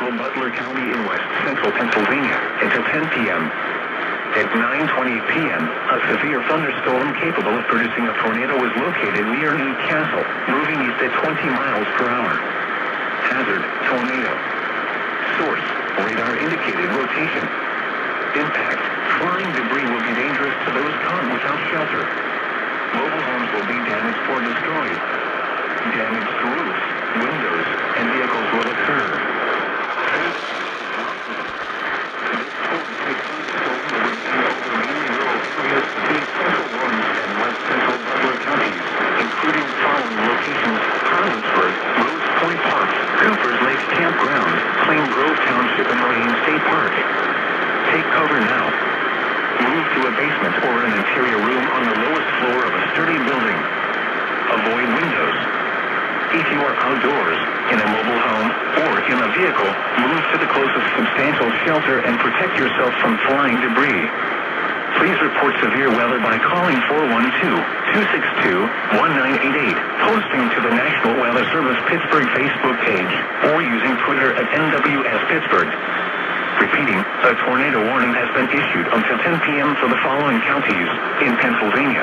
central Butler County in west central Pennsylvania until 10 p.m. At 9:20 p.m., a severe thunderstorm capable of producing a tornado was located near New Castle, moving east at 20 miles per hour. Hazard, tornado. Source, radar indicated rotation. Impact, flying debris will be dangerous to those caught without shelter. Mobile homes will be damaged or destroyed. Damage to roofs, windows, and vehicles will occur. Cooper's Lake Campground, Plain Grove Township, and Moraine State Park. Take cover now. Move to a basement or an interior room on the lowest floor of a sturdy building. Avoid windows. If you are outdoors, in a mobile home, or in a vehicle, move to the closest substantial shelter and protect yourself from flying debris. Please report severe weather by calling 412-262-1988, posting to the National Weather Service Pittsburgh Facebook page, or using Twitter at NWS Pittsburgh. Repeating, a tornado warning has been issued until 10 p.m. for the following counties in Pennsylvania: